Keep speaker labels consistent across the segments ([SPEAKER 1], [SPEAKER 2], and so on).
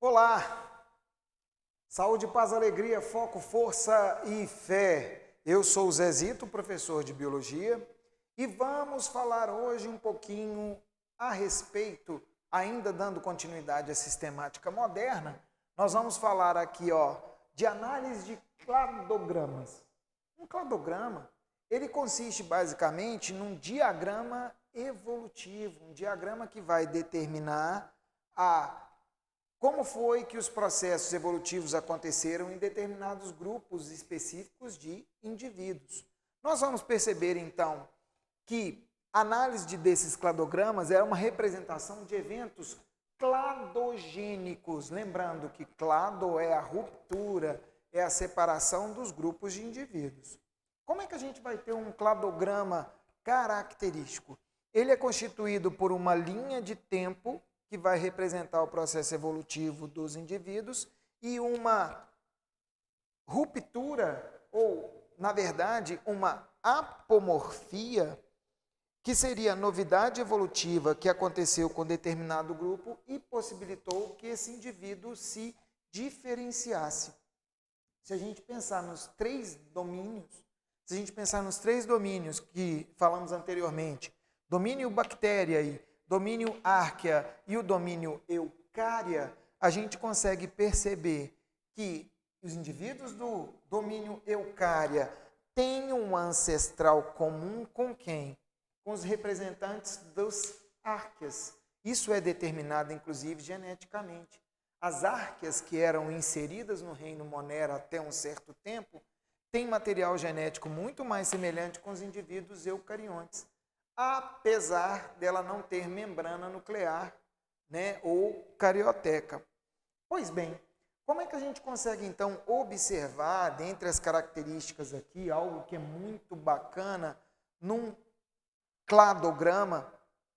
[SPEAKER 1] Olá, saúde, paz, alegria, foco, força e fé. Eu sou o Zezito, professor de Biologia, e vamos falar hoje um pouquinho a respeito, ainda dando continuidade à sistemática moderna, nós vamos falar aqui de análise de cladogramas. Um cladograma, ele consiste basicamente num diagrama evolutivo, um diagrama que vai determinar como foi que os processos evolutivos aconteceram em determinados grupos específicos de indivíduos. Nós vamos perceber, então, que a análise desses cladogramas é uma representação de eventos cladogênicos. Lembrando que clado é a ruptura, é a separação dos grupos de indivíduos. Como é que a gente vai ter um cladograma característico? Ele é constituído por uma linha de tempo que vai representar o processo evolutivo dos indivíduos e uma ruptura, ou, na verdade, uma apomorfia, que seria a novidade evolutiva que aconteceu com determinado grupo e possibilitou que esse indivíduo se diferenciasse. Se a gente pensar nos três domínios, que falamos anteriormente, domínio bactéria e domínio árquea e o domínio eucária, a gente consegue perceber que os indivíduos do domínio eucária têm um ancestral comum com quem? Com os representantes dos árqueas. Isso é determinado, inclusive, geneticamente. As árqueas que eram inseridas no reino Monera até um certo tempo têm material genético muito mais semelhante com os indivíduos eucariontes, apesar dela não ter membrana nuclear, ou carioteca. Pois bem, como é que a gente consegue, então, observar, dentre as características aqui, algo que é muito bacana num cladograma?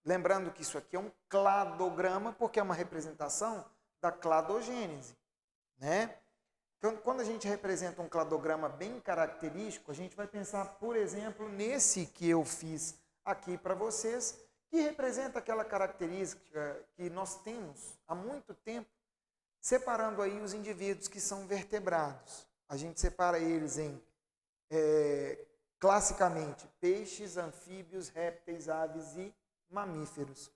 [SPEAKER 1] Lembrando que isso aqui é um cladograma porque é uma representação da cladogênese, Então, quando a gente representa um cladograma bem característico, a gente vai pensar, por exemplo, nesse que eu fiz aqui para vocês, que representa aquela característica que nós temos há muito tempo, separando aí os indivíduos que são vertebrados. A gente separa eles em, classicamente, peixes, anfíbios, répteis, aves e mamíferos.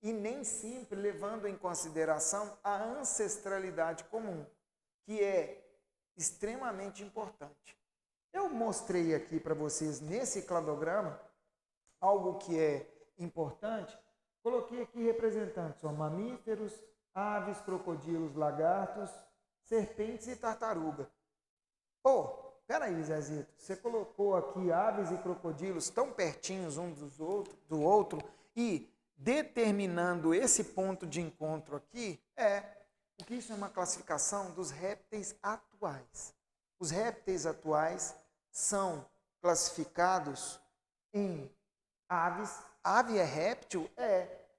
[SPEAKER 1] E nem sempre levando em consideração a ancestralidade comum, que é extremamente importante. Eu mostrei aqui para vocês, nesse cladograma, algo que é importante. Coloquei aqui representantes, mamíferos, aves, crocodilos, lagartos, serpentes e tartaruga. Peraí, Zezito, você colocou aqui aves e crocodilos tão pertinhos um do outro e determinando esse ponto de encontro aqui, o que isso é uma classificação dos répteis atuais. Os répteis atuais são classificados em aves. Ave é réptil?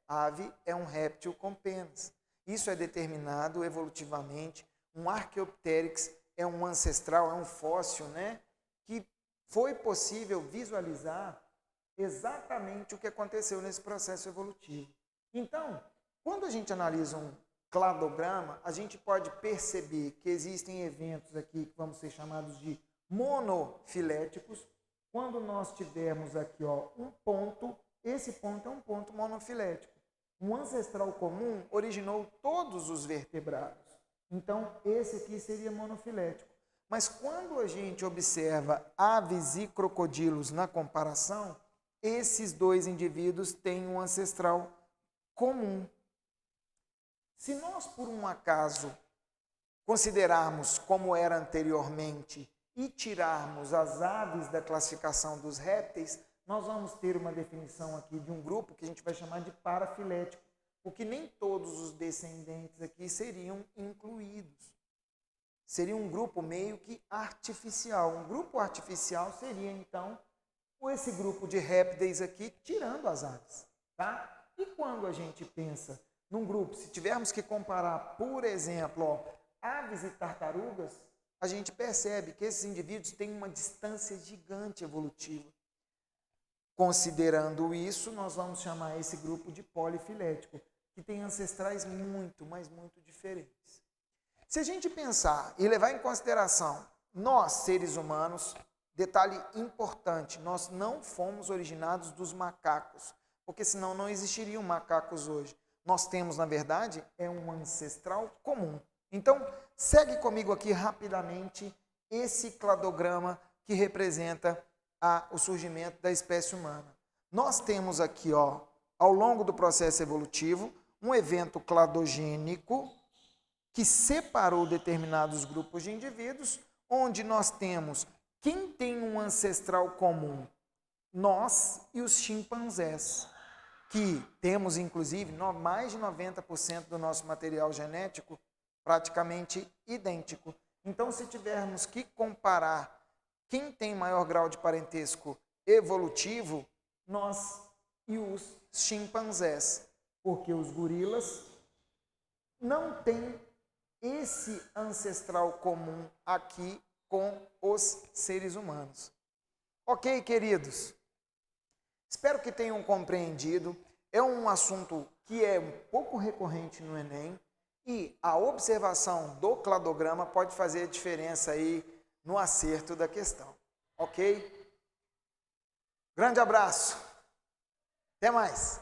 [SPEAKER 1] Ave é um réptil com penas. Isso é determinado evolutivamente. Um Archaeopteryx é um ancestral, é um fóssil, que foi possível visualizar exatamente o que aconteceu nesse processo evolutivo. Então, quando a gente analisa um cladograma, a gente pode perceber que existem eventos aqui que vamos ser chamados de monofiléticos. Quando nós tivermos aqui um ponto, esse ponto é um ponto monofilético. Um ancestral comum originou todos os vertebrados. Então, esse aqui seria monofilético. Mas quando a gente observa aves e crocodilos na comparação, esses dois indivíduos têm um ancestral comum. Se nós, por um acaso, considerarmos como era anteriormente e tirarmos as aves da classificação dos répteis, nós vamos ter uma definição aqui de um grupo que a gente vai chamar de parafilético, porque nem todos os descendentes aqui seriam incluídos. Seria um grupo meio que artificial. Um grupo artificial seria, então, esse grupo de répteis aqui, tirando as aves. E quando a gente pensa num grupo, se tivermos que comparar, por exemplo, aves e tartarugas, a gente percebe que esses indivíduos têm uma distância gigante evolutiva. Considerando isso, nós vamos chamar esse grupo de polifilético, que tem ancestrais muito, mas muito diferentes. Se a gente pensar e levar em consideração nós, seres humanos, detalhe importante, nós não fomos originados dos macacos, porque senão não existiriam macacos hoje. Nós temos, na verdade, um ancestral comum. Então, segue comigo aqui rapidamente esse cladograma que representa o surgimento da espécie humana. Nós temos aqui, ao longo do processo evolutivo, um evento cladogênico que separou determinados grupos de indivíduos, onde nós temos quem tem um ancestral comum, nós e os chimpanzés, que temos, inclusive, mais de 90% do nosso material genético praticamente idêntico. Então, se tivermos que comparar quem tem maior grau de parentesco evolutivo, nós e os chimpanzés, porque os gorilas não têm esse ancestral comum aqui com os seres humanos. Ok, queridos? Espero que tenham compreendido. É um assunto que é um pouco recorrente no Enem e a observação do cladograma pode fazer a diferença aí no acerto da questão. Ok? Grande abraço. Até mais.